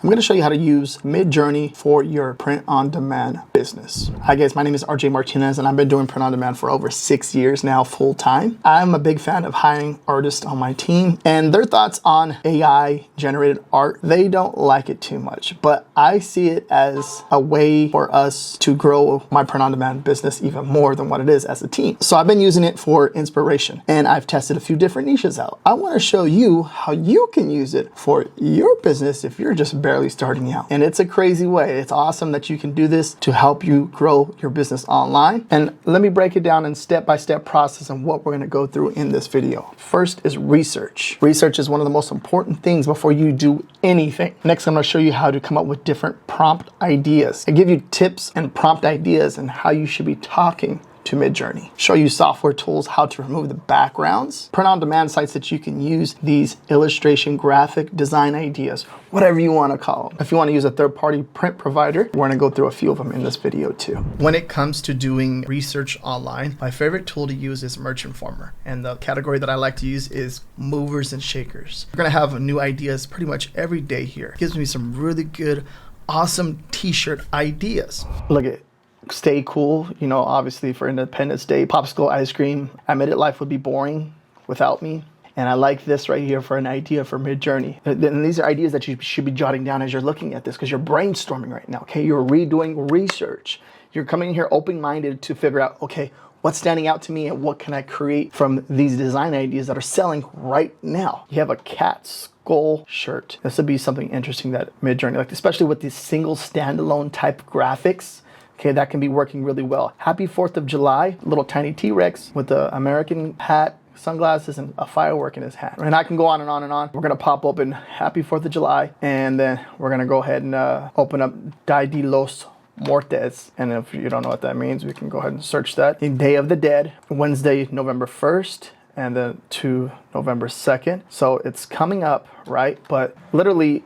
I'm gonna show you how to use Midjourney for your print-on-demand business. Hi guys, my name is RJ Martinez and I've been doing print-on-demand for over 6 years now full-time. I'm a big fan of hiring artists on my team and their thoughts on AI-generated art, they don't like it too much, but I see it as a way for us to grow my print-on-demand business even more than what it is as a team. So I've been using it for inspiration and I've tested a few different niches out. I wanna show you how you can use it for your business if you're just barely starting out. And it's a crazy way. It's awesome that you can do this to help you grow your business online. And let me break it down in step-by-step process and what we're gonna go through in this video. First is research. Research is one of the most important things before you do anything. Next, I'm gonna show you how to come up with different prompt ideas. I give you tips and prompt ideas and how you should be talking to Midjourney. Show you software tools, how to remove the backgrounds, print-on-demand sites that you can use these illustration, graphic design ideas, whatever you want to call them. If you want to use a third-party print provider, we're going to go through a few of them in this video too. When it comes to doing research online, my favorite tool to use is Informer, and the category that I like to use is movers and shakers. We're going to have new ideas pretty much every day here. It gives me some really good, awesome t-shirt ideas. Look at it. Stay cool, you know, obviously for Independence Day, popsicle ice cream. I admit it, life would be boring without me. And I like this right here for an idea for Midjourney. And these are ideas that you should be jotting down as you're looking at this because you're brainstorming right now, okay? You're redoing research. You're coming here open-minded to figure out, okay, what's standing out to me and what can I create from these design ideas that are selling right now? You have a cat skull shirt. This would be something interesting that Midjourney, like especially with these single standalone type graphics, okay, that can be working really well. Happy 4th of July, little tiny T-Rex with the American hat, sunglasses, and a firework in his hat. And I can go on and on and on. We're gonna pop open Happy 4th of July, and then we're gonna go ahead and open up Dia de los Muertos. And if you don't know what that means, we can go ahead and search that. The Day of the Dead, Wednesday, November 1st, and then to November 2nd. So it's coming up, right? But literally,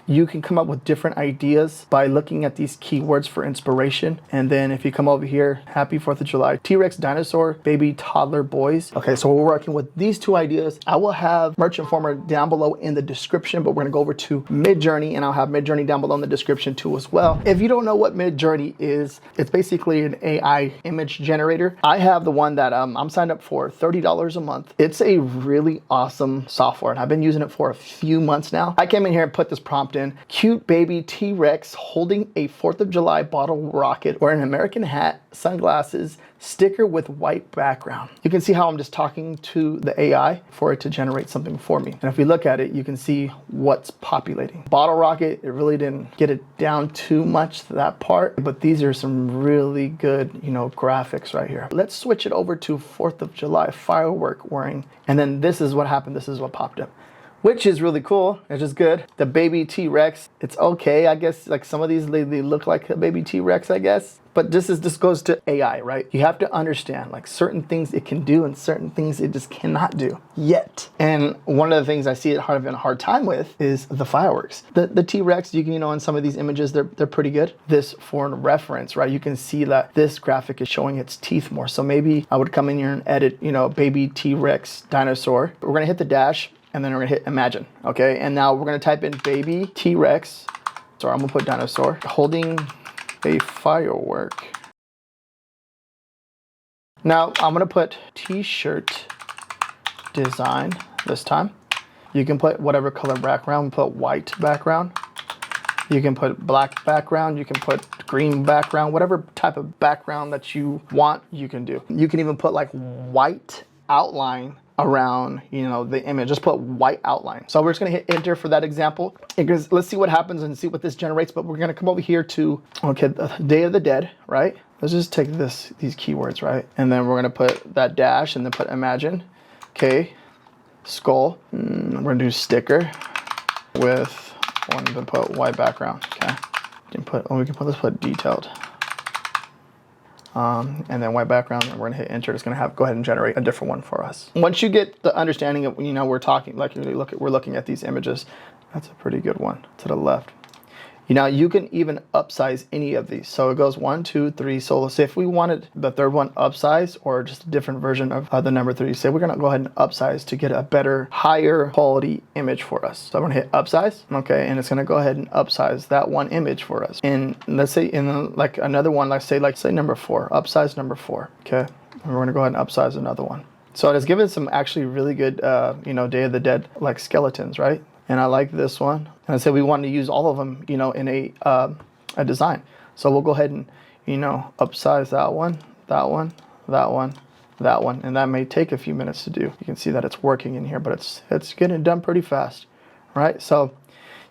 you can come up with different ideas by looking at these keywords for inspiration. And then if you come over here, Happy 4th of July, T-Rex, dinosaur, baby, toddler, boys. Okay, so we're working with these two ideas. I will have Informer down below in the description, but we're gonna go over to Midjourney and I'll have Midjourney down below in the description too as well. If you don't know what Midjourney is, it's basically an AI image generator. I have the one that I'm signed up for, $30 a month. It's a really awesome software and I've been using it for a few months now. I came in here and put this prompt in. Cute baby T-Rex holding a 4th of July bottle rocket or an American hat, sunglasses, sticker with white background. You can see how I'm just talking to the AI for it to generate something for me. And if we look at it, you can see what's populating. Bottle rocket, it really didn't get it down too much, that part, but these are some really good, you know, graphics right here. Let's switch it over to 4th of July firework wearing. And then this is what happened. This is what popped up, which is really cool. It's just good. The baby T-Rex, it's okay, I guess. Like some of these, they look like a baby T-Rex, I guess. But this goes to AI, right? You have to understand like certain things it can do and certain things it just cannot do yet. And one of the things I see it having a hard time with is the fireworks. The T-Rex, you can, you know, in some of these images, they're pretty good. This for reference, right? You can see that this graphic is showing its teeth more. So maybe I would come in here and edit, you know, baby T-Rex dinosaur. We're gonna hit the dash, and then we're gonna hit imagine, okay? And now we're gonna type in baby T-Rex. Sorry, I'm gonna put dinosaur, holding a firework. Now I'm gonna put t-shirt design this time. You can put whatever color background, put white background. You can put black background, you can put green background, whatever type of background that you want, you can do. You can even put like white outline around, you know, the image. Just put white outline. So we're just gonna hit enter for that example. Because let's see what happens and see what this generates. But we're gonna come over here to, okay, the Day of the Dead, right? Let's just take these keywords, right? And then we're gonna put that dash and then put imagine. Okay, skull. We're gonna do sticker with one to put white background. Okay, let's put detailed. And then white background, and we're gonna hit enter. It's gonna go ahead and generate a different one for us. Once you get the understanding of, you know, we're talking, like we're looking at these images, that's a pretty good one to the left. Now you can even upsize any of these. So it goes 1, 2, 3. So let's say if we wanted the third one upsized or just a different version of the number 3, say we're gonna go ahead and upsize to get a better, higher quality image for us. So I'm gonna hit upsize, okay, and it's gonna go ahead and upsize that one image for us. And let's say in like another one, let's say number 4, upsize number 4, okay? And we're gonna go ahead and upsize another one. So it has given some actually really good, Day of the Dead like skeletons, right? And I like this one. And I said we want to use all of them, in a design. So we'll go ahead and, upsize that one, that one, that one, that one. And that may take a few minutes to do. You can see that it's working in here, but it's getting done pretty fast, right? So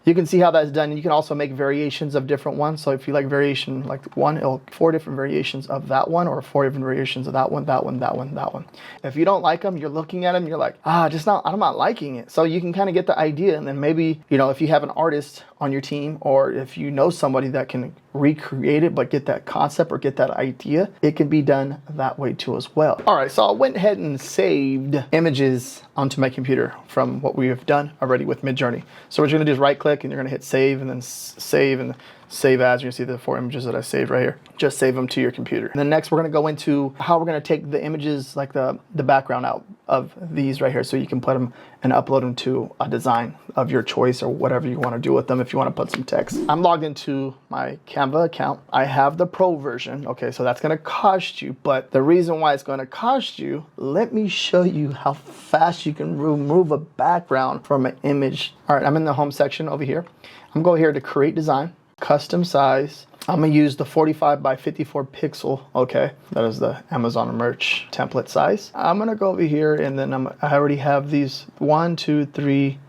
you can see how that's done. You can also make variations of different ones. So if you like variation like one, it'll 4 different variations of that one, or 4 different variations of that one, that one, that one, that one. If you don't like them, you're looking at them, you're like, I'm not liking it. So you can kind of get the idea. And then maybe, if you have an artist on your team, or if you know somebody that can recreate it, but get that concept or get that idea, it can be done that way too as well. All right, so I went ahead and saved images onto my computer from what we have done already with Midjourney. So what you're gonna do is right click and you're gonna hit save, and then save and save as. You can see the 4 images that I saved right here. Just save them to your computer. And then next we're gonna go into how we're gonna take the images, like the background out of these right here, so you can put them and upload them to a design of your choice or whatever you wanna do with them. If you wanna put some text. I'm logged into my Canva account. I have the pro version. Okay, so that's gonna cost you, but the reason why it's gonna cost you, let me show you how fast you can remove a background from an image. All right, I'm in the home section over here. I'm going here to create design. Custom size. I'm gonna use the 45 by 54 pixel. Okay, that is the Amazon merch template size. I'm gonna go over here, and then I already have these 1, 2, 3.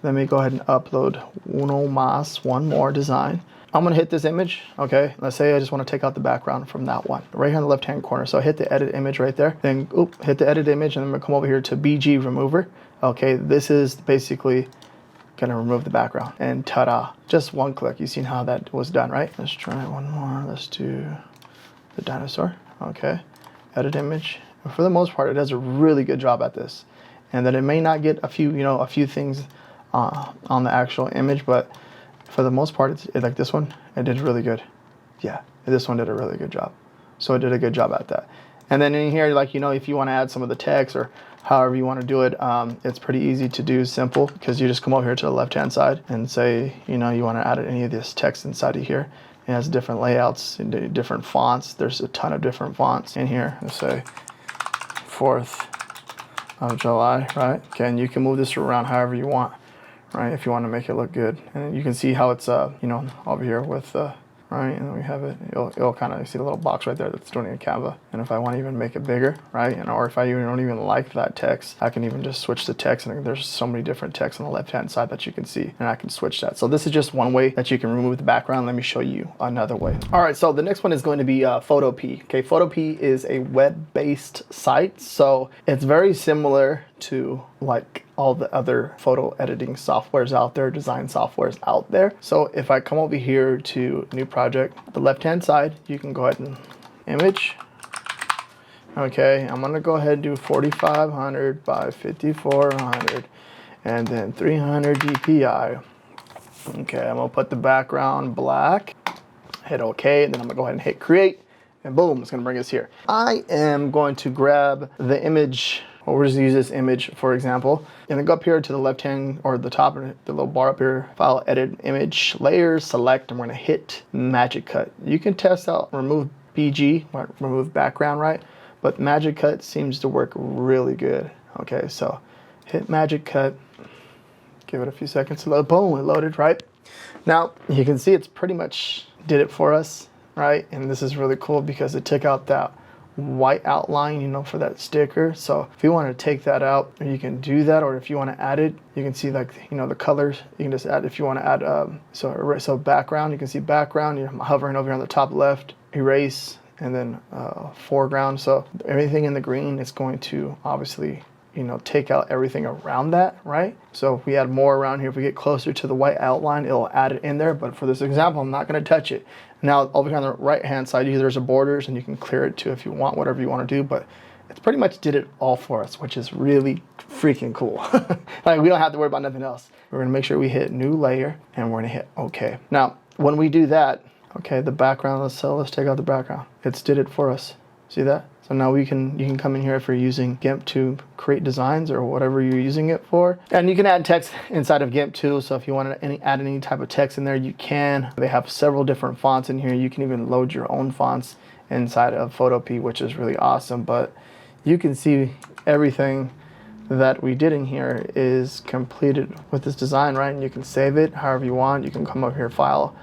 Let me go ahead and upload one more design. I'm gonna hit this image. Okay, let's say I just want to take out the background from that one right here in the left hand corner. So I hit the edit image right there, then hit the edit image, and I'm gonna come over here to BG remover. Okay, this is basically gonna remove the background, and ta-da, just one click. You've seen how that was done, right? Let's try one more. Let's do the dinosaur. Okay, edit image. And for the most part, it does a really good job at this. And then it may not get a few things on the actual image, but for the most part, it's like this one, it did really good. Yeah, this one did a really good job. So it did a good job at that. And then in here, if you want to add some of the text or however you want to do it, it's pretty easy to do, simple, because you just come over here to the left-hand side and say, you want to add any of this text inside of here. It has different layouts and different fonts. There's a ton of different fonts in here. Let's say 4th of July, right? Okay, and you can move this around however you want, right? If you want to make it look good. And you can see how it's, over here with right, and then we have it, it'll kind of, see the little box right there that's doing it in Canva. And if I want to even make it bigger, right, or if I don't even like that text, I can even just switch the text, and there's so many different texts on the left hand side that you can see, and I can switch that. So this is just one way that you can remove the background. Let me show you another way. All right, so the next one is going to be Photopea. Okay, Photopea is a web-based site, so it's very similar to like all the other photo editing softwares out there, design softwares out there. So if I come over here to new project, the left-hand side, you can go ahead and image. Okay, I'm gonna go ahead and do 4500 by 5400 and then 300 DPI. Okay, I'm gonna put the background black, hit okay, and then I'm gonna go ahead and hit create, and boom, it's gonna bring us here. I am going to grab the image. Well, we're just gonna use this image, for example, and then go up here to the left hand or the top, the little bar up here, file, edit, image, layers, select, and we're gonna hit Magic Cut. You can test out remove BG, remove background, right? But Magic Cut seems to work really good. Okay, so hit Magic Cut, give it a few seconds to load, boom, it loaded, right? Now, you can see it's pretty much did it for us, right? And this is really cool because it took out that white outline, for that sticker. So if you want to take that out, you can do that, or if you want to add it, you can see like, the colors, you can just add, if you want to add, so background, you can see background, you're hovering over here on the top left, erase, and then foreground. So everything in the green is going to obviously, take out everything around that, right? So if we add more around here, if we get closer to the white outline, it'll add it in there. But for this example, I'm not going to touch it. Now over here on the right hand side, there's a borders, and you can clear it too if you want, whatever you want to do. But it's pretty much did it all for us, which is really freaking cool. Like, we don't have to worry about nothing else. We're gonna make sure we hit new layer, and we're gonna hit okay. Now, when we do that, okay, the background, let's take out the background. It's did it for us. See that? So now you can come in here if you're using GIMP to create designs or whatever you're using it for. And you can add text inside of GIMP too. So if you want to add any type of text in there, you can. They have several different fonts in here. You can even load your own fonts inside of Photopea, which is really awesome. But you can see everything that we did in here is completed with this design, right? And you can save it however you want. You can come up here, file,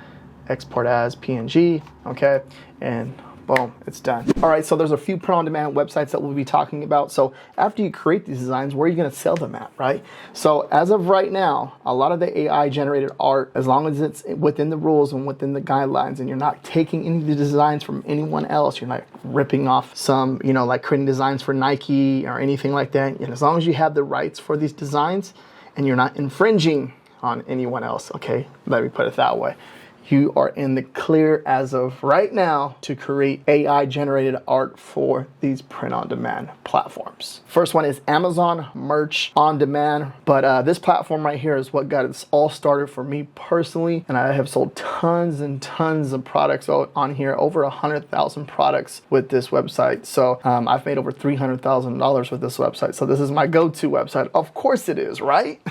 export as PNG, okay? And boom, it's done. All right, so there's a few print-on-demand websites that we'll be talking about. So after you create these designs, where are you gonna sell them at, right? So as of right now, a lot of the AI-generated art, as long as it's within the rules and within the guidelines, and you're not taking any of the designs from anyone else, you're not ripping off some, you know, like creating designs for Nike or anything like that, and as long as you have the rights for these designs and you're not infringing on anyone else, okay? Let me put it that way. You are in the clear as of right now to create AI generated art for these print-on-demand platforms. First one is Amazon Merch on Demand, but this platform right here is what got this all started for me personally, and I have sold tons and tons of products on here, over 100,000 products with this website. So I've made over $300,000 with this website. So this is my go-to website. Of course it is, right?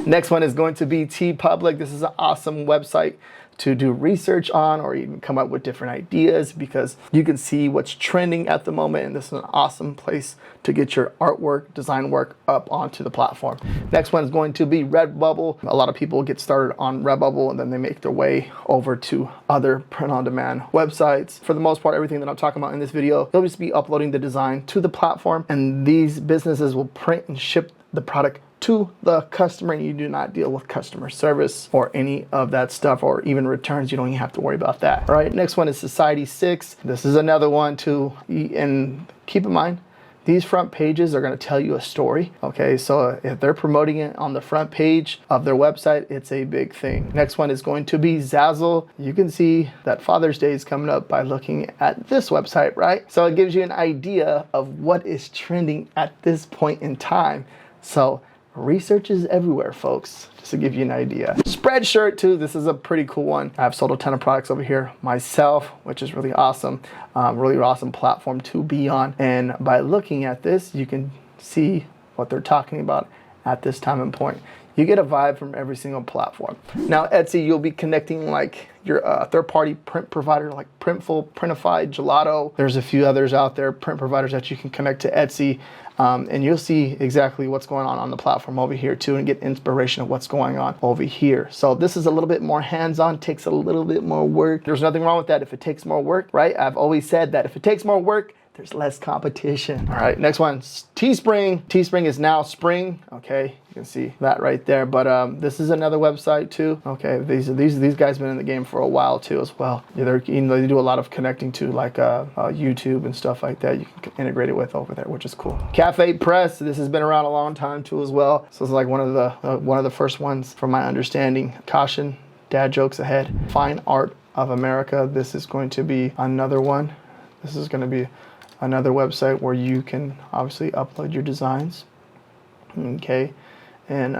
Next one is going to be TeePublic. This is an awesome website to do research on or even come up with different ideas, because you can see what's trending at the moment, and this is an awesome place to get your artwork, design work up onto the platform. Next one is going to be Redbubble. A lot of people get started on Redbubble and then they make their way over to other print-on-demand websites. For the most part, everything that I'm talking about in this video, they'll just be uploading the design to the platform, and these businesses will print and ship the product to the customer, and you do not deal with customer service or any of that stuff, or even returns. You don't even have to worry about that. All right, next one is Society6. This is another one too, and keep in mind, these front pages are going to tell you a story. Okay, so if they're promoting it on the front page of their website, it's a big thing. Next one is going to be Zazzle. You can see that Father's Day is coming up by looking at this website, right? So it gives you an idea of what is trending at this point in time. So research is everywhere, folks, just to give you an idea. Spreadshirt too, this is a pretty cool one. I've sold a ton of products over here myself, which is really awesome. Really awesome platform to be on. And by looking at this, you can see what they're talking about at this time and point. You get a vibe from every single platform. Now, Etsy, you'll be connecting like your third-party print provider like Printful, Printify, Gelato. There's a few others out there, print providers that you can connect to Etsy. And you'll see exactly what's going on the platform over here too, and get inspiration of what's going on over here. So this is a little bit more hands-on, takes a little bit more work. There's nothing wrong with that if it takes more work, right? I've always said that if it takes more work, there's less competition. All right, next one, Teespring. Teespring is now Spring. Okay, you can see that right there. But this is another website too. Okay, these guys have been in the game for a while too as well. They do a lot of connecting to like YouTube and stuff like that. You can integrate it with over there, which is cool. Cafe Press. This has been around a long time too as well. So it's like one of the first ones from my understanding. Caution, dad jokes ahead. Fine Art of America. This is going to be another one. This is going to be another website where you can obviously upload your designs, okay, and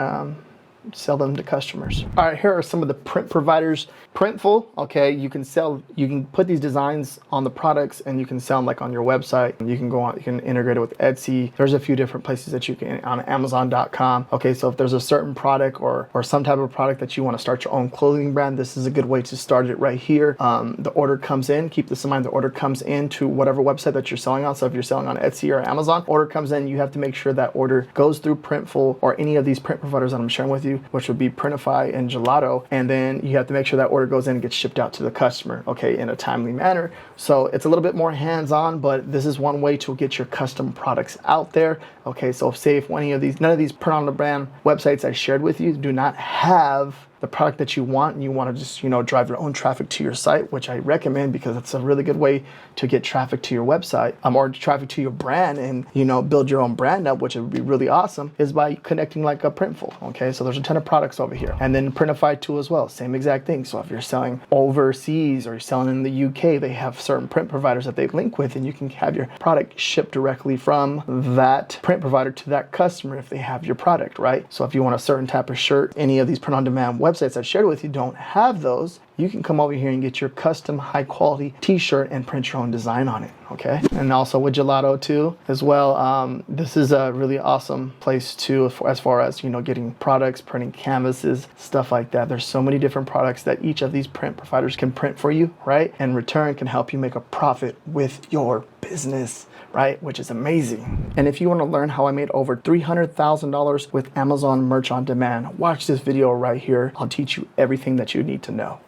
sell them to customers. All right, here are some of the print providers. Printful, okay, you can put these designs on the products and you can sell them like on your website. You can go on, you can integrate it with Etsy. There's a few different places that you can, on Amazon.com. Okay, so if there's a certain product or some type of product that you want to start your own clothing brand, this is a good way to start it right here. The order comes in, keep this in mind, the order comes in to whatever website that you're selling on. So if you're selling on Etsy or Amazon, order comes in, you have to make sure that order goes through Printful or any of these print providers that I'm sharing with you, which would be Printify and Gelato, and then you have to make sure that order goes in and gets shipped out to the customer, okay, in a timely manner. So it's a little bit more hands-on, but this is one way to get your custom products out there. Okay, so say if none of these print-on-demand websites I shared with you do not have the product that you want, and you want to just, drive your own traffic to your site, which I recommend because it's a really good way to get traffic to your website, or traffic to your brand, and build your own brand up, which would be really awesome, is by connecting like a Printful. Okay, so there's a ton of products over here, and then Printify too as well, same exact thing. So if you're selling overseas or you're selling in the UK, they have certain print providers that they link with, and you can have your product shipped directly from that print provider to that customer if they have your product, right? So if you want a certain type of shirt, any of these print-on-demand websites I shared with you don't have those, you can come over here and get your custom high quality t-shirt and print your own design on it, okay? And also with Gelato too as well. This is a really awesome place too as far as, you know, getting products, printing canvases, stuff like that. There's so many different products that each of these print providers can print for you, right? And in return can help you make a profit with your business, right? Which is amazing. And if you want to learn how I made over $300,000 with Amazon merch on demand, watch this video right here. I'll teach you everything that you need to know.